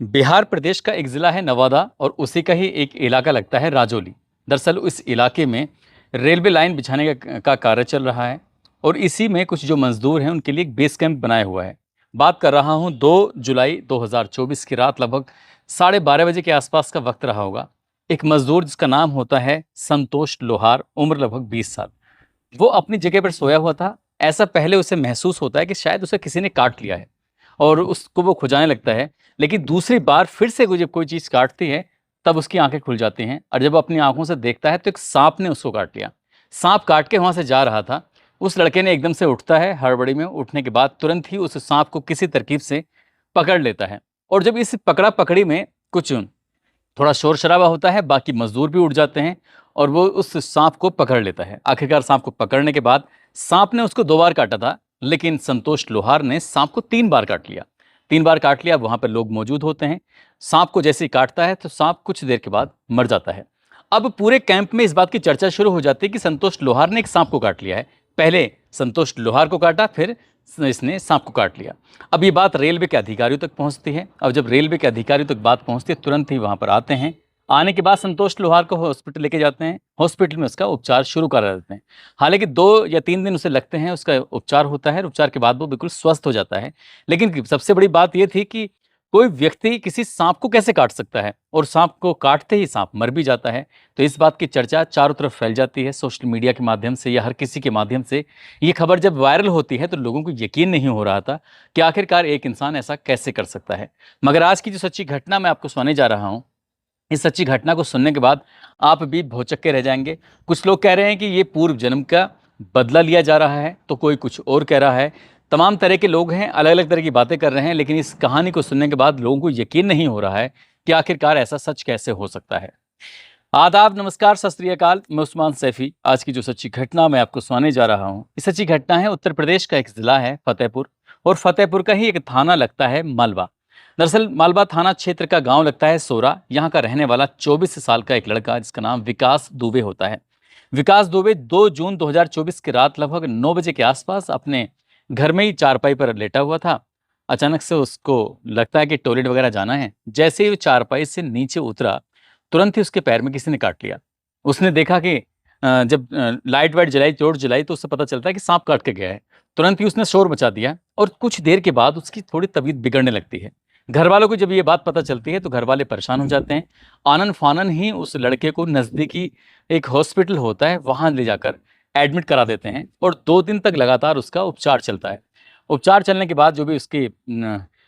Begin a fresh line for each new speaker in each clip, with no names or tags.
बिहार प्रदेश का एक ज़िला है नवादा और उसी का ही एक इलाका लगता है राजौली। दरअसल उस इलाके में रेलवे लाइन बिछाने का कार्य चल रहा है और इसी में कुछ जो मज़दूर हैं उनके लिए एक बेस कैंप बनाया हुआ है। बात कर रहा हूँ 2 जुलाई 2024 की रात लगभग 12:30 बजे के आसपास का वक्त रहा होगा। एक मज़दूर जिसका नाम होता है संतोष लोहार, उम्र लगभग 20 साल। वो अपनी जगह पर सोया हुआ था। ऐसा पहले उसे महसूस होता है कि शायद उसे किसी ने काट लिया है और उसको वो खुजाने लगता है। लेकिन दूसरी बार फिर से वो जब कोई चीज़ काटती है, तब उसकी आँखें खुल जाती हैं और जब वो अपनी आँखों से देखता है तो एक साँप ने उसको काट लिया। साँप काट के वहाँ से जा रहा था। उस लड़के ने एकदम से उठता है, हड़बड़ी में उठने के बाद तुरंत ही उस साँप को किसी तरकीब से पकड़ लेता है और जब इस पकड़ा-पकड़ी में कुछ थोड़ा शोर-शराबा होता है, बाकी मज़दूर भी उठ जाते हैं और वो उस साँप को पकड़ लेता है। आखिरकार साँप को पकड़ने के बाद साँप ने उसको 2 बार काटा था, लेकिन संतोष लोहार ने साँप को 3 बार काट लिया। 3 बार काट लिया, वहाँ पे लोग मौजूद होते हैं। साँप को जैसे ही काटता है, तो साँप कुछ देर के बाद मर जाता है। अब पूरे कैंप में इस बात की चर्चा शुरू हो जाती है कि संतोष लोहार ने एक साँप को काट लिया है। पहले संतोष लोहार को काटा, फिर इसने साँप को काट लिया। अब ये बात रेलवे के अधिकारियों तक पहुँचती है और जब रेलवे के अधिकारियों तक बात पहुँचती है, तुरंत ही वहाँ पर आते हैं। आने के बाद संतोष लोहार को हॉस्पिटल लेके जाते हैं। हॉस्पिटल में उसका उपचार शुरू करा देते हैं। हालाँकि 2 या 3 दिन उसे लगते हैं, उसका उपचार होता है। उपचार के बाद वो बिल्कुल स्वस्थ हो जाता है। लेकिन सबसे बड़ी बात ये थी कि कोई व्यक्ति किसी साँप को कैसे काट सकता है और साँप को काटते ही साँप मर भी जाता है। तो इस बात की चर्चा चारों तरफ फैल जाती है, सोशल मीडिया के माध्यम से या हर किसी के माध्यम से। ये खबर जब वायरल होती है तो लोगों को यकीन नहीं हो रहा था कि आखिरकार एक इंसान ऐसा कैसे कर सकता है। मगर आज की जो सच्ची घटना मैं आपको सुनाने जा रहा हूँ, इस सच्ची घटना को सुनने के बाद आप भी भौचक्के रह जाएँगे। कुछ लोग कह रहे हैं कि ये पूर्व जन्म का बदला लिया जा रहा है, तो कोई कुछ और कह रहा है। तमाम तरह के लोग हैं, अलग-अलग तरह की बातें कर रहे हैं, लेकिन इस कहानी को सुनने के बाद लोगों को यकीन नहीं हो रहा है कि आखिरकार ऐसा सच कैसे हो सकता है। आदाब, नमस्कार, सत श्री अकाल। मैं उस्मान सैफी। आज की जो सच्ची घटना मैं आपको सुनाने जा रहा हूँ, ये सच्ची घटना है उत्तर प्रदेश का एक ज़िला है फतेहपुर और फतेहपुर का ही एक थाना लगता है मालवा। दरअसल मालवा थाना क्षेत्र का गांव लगता है सोरा। यहाँ का रहने वाला 24 साल का एक लड़का जिसका नाम विकास दुबे होता है। विकास दुबे 2 जून 2024 की रात लगभग 9 बजे के आसपास अपने घर में ही चारपाई पर लेटा हुआ था। अचानक से उसको लगता है कि टॉयलेट वगैरह जाना है। जैसे ही वो चारपाई से नीचे उतरा, तुरंत ही उसके पैर में किसी ने काट लिया। उसने देखा कि जब लाइट वाइट जलाई, टॉर्च जलाई, तो उससे पता चलता है कि सांप काट के गया है। तुरंत ही उसने शोर मचा दिया और कुछ देर के बाद उसकी थोड़ी तबीयत बिगड़ने लगती है। घर वालों को जब ये बात पता चलती है तो घर वाले परेशान हो जाते हैं। आनन फानन ही उस लड़के को नज़दीकी एक हॉस्पिटल होता है, वहाँ ले जाकर एडमिट करा देते हैं और 2 दिन तक लगातार उसका उपचार चलता है। उपचार चलने के बाद जो भी उसकी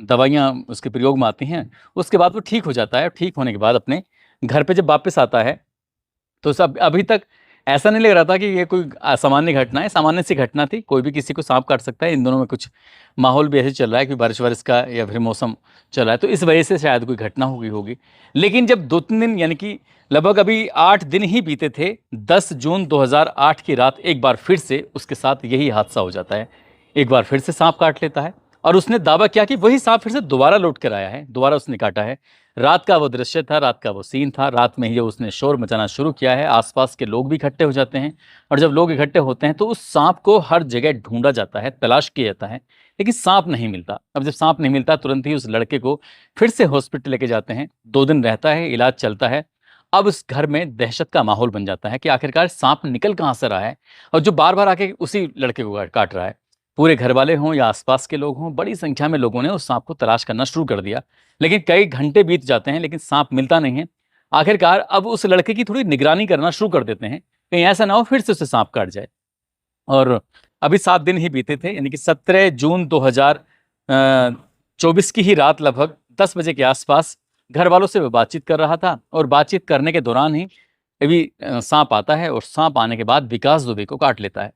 दवाइयाँ उसके प्रयोग में आती हैं, उसके बाद वो ठीक हो जाता है। ठीक होने के बाद अपने घर पे जब वापस आता है, तो सब अभी तक ऐसा नहीं लग रहा था कि ये कोई असामान्य घटना है, सामान्य सी घटना थी। कोई भी किसी को साँप काट सकता है। इन दोनों में कुछ माहौल भी ऐसे चल रहा है कि बारिश-वारिश का या फिर मौसम चल रहा है, तो इस वजह से शायद कोई घटना हो गई होगी। लेकिन जब 2-3 दिन यानी कि लगभग अभी 8 दिन ही बीते थे, 10 जून 2008 की रात एक बार फिर से उसके साथ यही हादसा हो जाता है। एक बार फिर से साँप काट लेता है और उसने दावा किया कि वही साँप फिर से दोबारा लौट कर आया है, दोबारा उसने काटा है। रात का वो दृश्य था, रात का वो सीन था। रात में ही जब उसने शोर मचाना शुरू किया है, आसपास के लोग भी इकट्ठे हो जाते हैं और जब लोग इकट्ठे होते हैं तो उस सांप को हर जगह ढूंढा जाता है, तलाश किया जाता है, लेकिन सांप नहीं मिलता। अब जब सांप नहीं मिलता, तुरंत ही उस लड़के को फिर से हॉस्पिटल लेके जाते हैं। 2 दिन रहता है, इलाज चलता है। अब उस घर में दहशत का माहौल बन जाता है कि आखिरकार सांप निकल कहाँ से रहा है और जो बार बार आके उसी लड़के को काट रहा है। पूरे घर वाले हों या आसपास के लोग हों, बड़ी संख्या में लोगों ने उस सांप को तलाश करना शुरू कर दिया। लेकिन कई घंटे बीत जाते हैं, लेकिन सांप मिलता नहीं है। आखिरकार अब उस लड़के की थोड़ी निगरानी करना शुरू कर देते हैं, कहीं ऐसा ना हो फिर से उसे सांप काट जाए। और अभी 7 दिन ही बीते थे, यानी कि 17 जून 2024 की ही रात लगभग 10 बजे के आसपास घर वालों से वो बातचीत कर रहा था और बातचीत करने के दौरान ही अभी सांप आता है और सांप आने के बाद विकास दुबे को काट लेता है।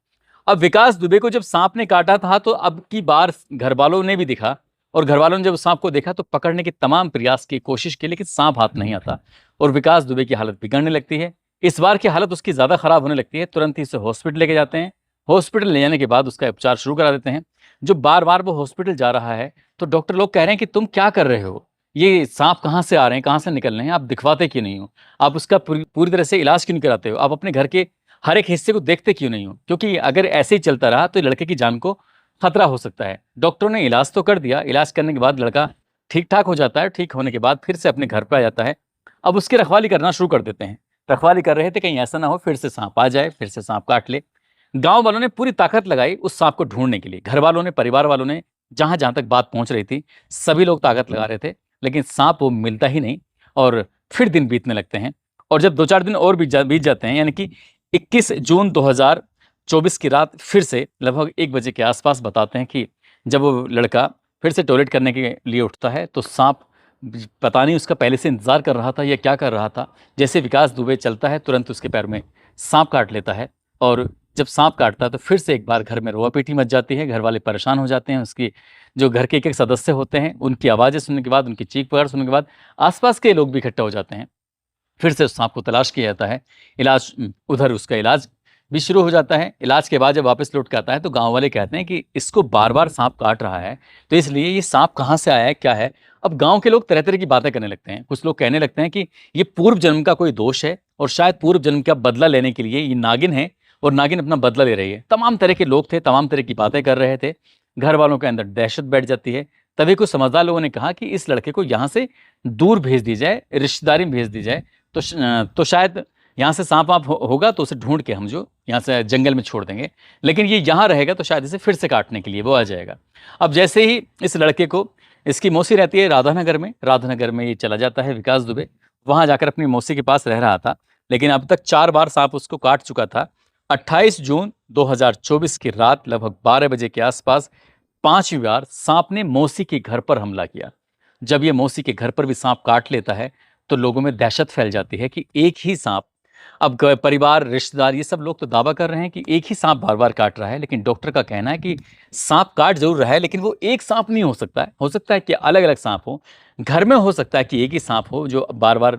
अब विकास दुबे को जब सांप ने काटा था तो अब की बार घर वालों ने भी दिखा और घर वालों ने जब सांप को देखा तो पकड़ने के तमाम प्रयास की कोशिश की, लेकिन सांप हाथ नहीं आता और विकास दुबे की हालत बिगड़ने लगती है। इस बार की हालत उसकी ज़्यादा खराब होने लगती है। तुरंत ही उसे हॉस्पिटल लेके जाते हैं। हॉस्पिटल ले जाने के बाद उसका उपचार शुरू करा देते हैं। जो बार बार वो हॉस्पिटल जा रहा है तो डॉक्टर लोग कह रहे हैं कि तुम क्या कर रहे हो, ये सांप कहाँ से आ रहे हैं, कहाँ से निकल रहे हैं, आप दिखवाते क्यों नहीं हो, आप उसका पूरी तरह से इलाज क्यों नहीं कराते हो, आप अपने घर के हर एक हिस्से को देखते क्यों नहीं हो, क्योंकि अगर ऐसे ही चलता रहा तो लड़के की जान को खतरा हो सकता है। डॉक्टरों ने इलाज तो कर दिया। इलाज करने के बाद लड़का ठीक ठाक हो जाता है, ठीक होने के बाद फिर से अपने घर पे आ जाता है। अब उसकी रखवाली करना शुरू कर देते हैं। रखवाली कर रहे थे कहीं ऐसा ना हो फिर से सांप आ जाए, फिर से सांप काट ले। गाँव वालों ने पूरी ताकत लगाई उस सांप को ढूँढने के लिए। घर वालों ने, परिवार वालों ने, जहाँ-जहाँ तक बात पहुँच रही थी, सभी लोग ताकत लगा रहे थे, लेकिन सांप वो मिलता ही नहीं और फिर दिन बीतने लगते हैं। और जब 2-4 दिन और बीत जाते हैं, यानी कि 21 जून 2024 की रात फिर से लगभग 1 बजे के आस-पास बताते हैं कि जब वो लड़का फिर से टॉयलेट करने के लिए उठता है, तो सांप पता नहीं उसका पहले से इंतज़ार कर रहा था या क्या कर रहा था। जैसे विकास दुबे चलता है, तुरंत उसके पैर में सांप काट लेता है और जब सांप काटता है तो फिर से एक बार घर में रोआ-पीटी मच जाती है। घर वाले परेशान हो जाते हैं। उसकी जो घर के एक-एक सदस्य होते हैं, उनकी आवाज़ें सुनने के बाद, उनकी चीख-पुकार सुनने के बाद आस-पास के लोग भी इकट्ठा हो जाते हैं। फिर से उस सांप को तलाश किया जाता है। उधर उसका इलाज भी शुरू हो जाता है। इलाज के बाद जब वापस लौट के आता है तो गाँव वाले कहते हैं कि इसको बार-बार सांप काट रहा है, तो इसलिए ये सांप कहाँ से आया है, क्या है? अब गाँव के लोग तरह-तरह की बातें करने लगते हैं। कुछ लोग कहने लगते हैं कि ये पूर्व जन्म का कोई दोष है और शायद पूर्व जन्म का बदला लेने के लिए ये नागिन है और नागिन अपना बदला ले रही है। तमाम तरह के लोग थे, तमाम तरह की बातें कर रहे थे। घर वालों के अंदर दहशत बैठ जाती है। तभी कुछ समझदार लोगों ने कहा कि इस लड़के को यहाँ से दूर भेज दी जाए, रिश्तेदारी में भेज दी जाए, तो शायद यहाँ से सांप-वाप होगा तो उसे ढूँढ के हम जो यहाँ से जंगल में छोड़ देंगे। लेकिन ये यहाँ रहेगा तो शायद इसे फिर से काटने के लिए वो आ जाएगा। अब जैसे ही इस लड़के को, इसकी मौसी रहती है राधानगर में, राधानगर में ये चला जाता है विकास दुबे। वहाँ जाकर अपनी मौसी के पास रह रहा था, लेकिन अब तक 4 बार सांप उसको काट चुका था। 28 जून 2024 की रात लगभग 12 बजे के आसपास 5वीं बार सांप ने मौसी के घर पर हमला किया। जब ये मौसी के घर पर भी सांप काट लेता है, तो लोगों में दहशत फैल जाती है कि एक ही सांप, अब परिवार, रिश्तेदार, ये सब लोग तो दावा कर रहे हैं कि एक ही सांप बार-बार काट रहा है, लेकिन डॉक्टर का कहना है कि सांप काट ज़रूर रहा है, लेकिन वो एक सांप नहीं हो सकता है। हो सकता है कि अलग-अलग सांप हो। घर में हो सकता है कि एक ही सांप हो जो बार-बार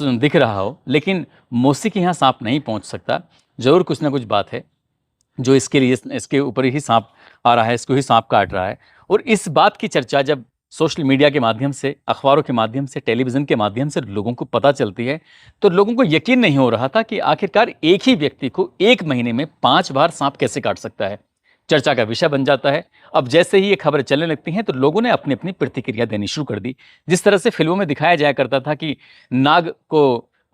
दिख रहा हो, लेकिन मौसी के यहाँ सांप नहीं पहुँच सकता। ज़रूर कुछ ना कुछ बात है जो इसके लिए, इसके ऊपर ही सांप आ रहा है, इसको ही सांप काट रहा है। और इस बात की चर्चा जब सोशल मीडिया के माध्यम से, अखबारों के माध्यम से, टेलीविज़न के माध्यम से लोगों को पता चलती है, तो लोगों को यकीन नहीं हो रहा था कि आखिरकार एक ही व्यक्ति को 1 महीने में 5 बार सांप कैसे काट सकता है। चर्चा का विषय बन जाता है। अब जैसे ही ये खबरें चलने लगती हैं, तो लोगों ने अपनी-अपनी प्रतिक्रिया देनी शुरू कर दी। जिस तरह से फ़िल्मों में दिखाया जाया करता था कि नाग को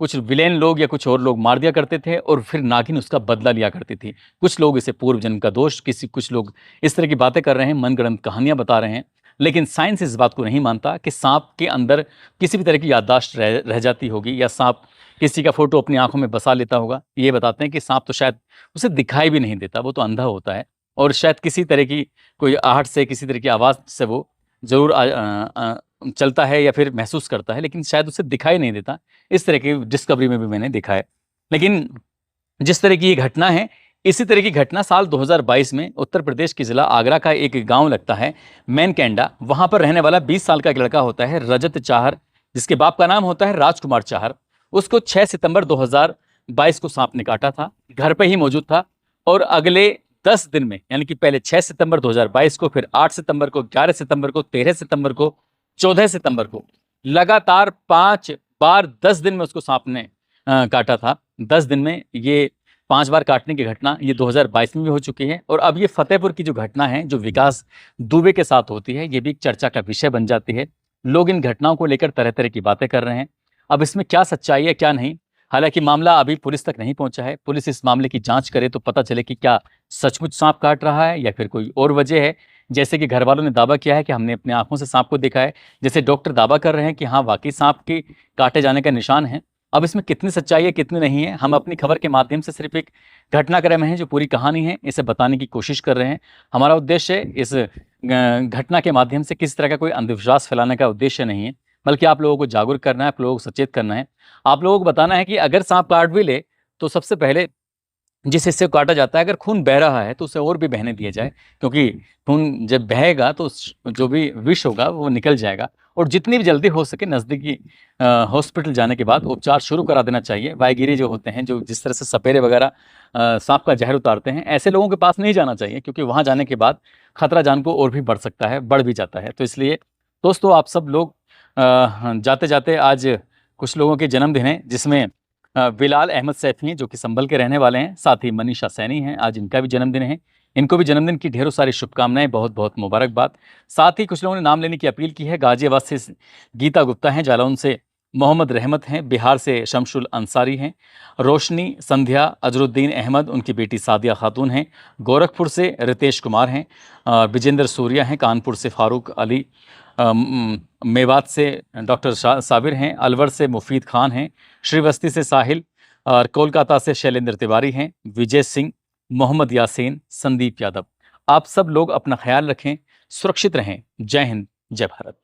कुछ विलेन लोग या कुछ और लोग मार दिया करते थे और फिर नागिन उसका बदला लिया करती थी। कुछ लोग इसे पूर्व जन्म का दोष, कुछ लोग इस तरह की बातें कर रहे हैं, मनगढ़ंत कहानियाँ बता रहे हैं। लेकिन साइंस इस बात को नहीं मानता कि सांप के अंदर किसी भी तरह की याददाश्त रह जाती होगी या सांप किसी का फ़ोटो अपनी आँखों में बसा लेता होगा। ये बताते हैं कि सांप तो शायद उसे दिखाई भी नहीं देता, वो तो अंधा होता है और शायद किसी तरह की कोई आहट से, किसी तरह की आवाज़ से वो ज़रूर चलता है या फिर महसूस करता है, लेकिन शायद उसे दिखाई नहीं देता। इस तरह की डिस्कवरी में भी मैंने देखा है। लेकिन जिस तरह की ये घटना है, इसी तरह की घटना साल 2022 में उत्तर प्रदेश के ज़िला आगरा का एक गाँव लगता है मैनकैंडा। वहाँ पर रहने वाला 20 साल का एक लड़का होता है रजत चाहर, जिसके बाप का नाम होता है राजकुमार चाहर। उसको 6 सितंबर 2022 को सांप ने काटा था, घर पे ही मौजूद था और अगले 10 दिन में, यानी कि पहले 6 सितंबर 2022 को, फिर 8 सितंबर को, 11 सितंबर को, 13 सितंबर को, 14 सितंबर को, लगातार 5 बार 10 दिन में उसको सांप ने काटा था। 10 दिन में ये 5 बार काटने की घटना ये 2022 में भी हो चुकी है और अब ये फतेहपुर की जो घटना है, जो विकास दुबे के साथ होती है, ये भी एक चर्चा का विषय बन जाती है। लोग इन घटनाओं को लेकर तरह-तरह की बातें कर रहे हैं। अब इसमें क्या सच्चाई है, क्या नहीं, हालाँकि मामला अभी पुलिस तक नहीं पहुँचा है। पुलिस इस मामले की जाँच करे तो पता चले कि क्या सचमुच सांप काट रहा है या फिर कोई और वजह है। जैसे कि घरवालों ने दावा किया है कि हमने अपनी आँखों से सांप को देखा है, जैसे डॉक्टर दावा कर रहे हैं कि हाँ, वाक़ई सांप के काटे जाने का निशान है। अब इसमें कितनी सच्चाई है, कितनी नहीं है, हम अपनी खबर के माध्यम से सिर्फ़ एक घटनाक्रम है, जो पूरी कहानी है, इसे बताने की कोशिश कर रहे हैं। हमारा उद्देश्य इस घटना के माध्यम से किसी तरह का कोई अंधविश्वास फैलाने का उद्देश्य नहीं है, बल्कि आप लोगों को जागरूक करना है, आप लोगों को सचेत करना है। आप लोगों को बताना है कि अगर सांप काट भी ले, तो सबसे पहले जिस हिस्से को काटा जाता है, अगर खून बह रहा है तो उसे और भी बहने दिया जाए, क्योंकि खून जब बहेगा तो जो भी विष होगा वो निकल जाएगा और जितनी भी जल्दी हो सके नज़दीकी हॉस्पिटल जाने के बाद उपचार शुरू करा देना चाहिए। वायगिरी जो होते हैं, जो जिस तरह से सपेरे वगैरह सांप का जहर उतारते हैं, ऐसे लोगों के पास नहीं जाना चाहिए, क्योंकि वहाँ जाने के बाद खतरा जान को और भी बढ़ सकता है, बढ़ भी जाता है। तो इसलिए दोस्तों, आप सब लोग जाते जाते, आज कुछ लोगों के जन्मदिन है, जिसमें बिलाल अहमद सैफ़ी हैं, जो कि संभल के रहने वाले हैं, साथ ही मनीषा सैनी हैं, आज इनका भी जन्मदिन है। इनको भी जन्मदिन की ढेरों सारी शुभकामनाएं, बहुत बहुत मुबारकबाद। साथ ही कुछ लोगों ने नाम लेने की अपील की है। गाजियाबाद से गीता गुप्ता हैं, जालौन से मोहम्मद रहमत हैं, बिहार से शमशुल अंसारी हैं, रोशनी संध्या अजरुद्दीन अहमद उनकी बेटी सादिया खातून हैं, गोरखपुर से रितेश कुमार हैं, विजेंद्र सूर्या हैं, कानपुर से फारूक अली, मेवात से डॉक्टर साबिर हैं, अलवर से मुफीद खान हैं, श्रीवस्ती से साहिल और कोलकाता से शैलेंद्र तिवारी हैं, विजय सिंह, मोहम्मद यासीन, संदीप यादव। आप सब लोग अपना ख्याल रखें, सुरक्षित रहें। जय हिंद, जय भारत।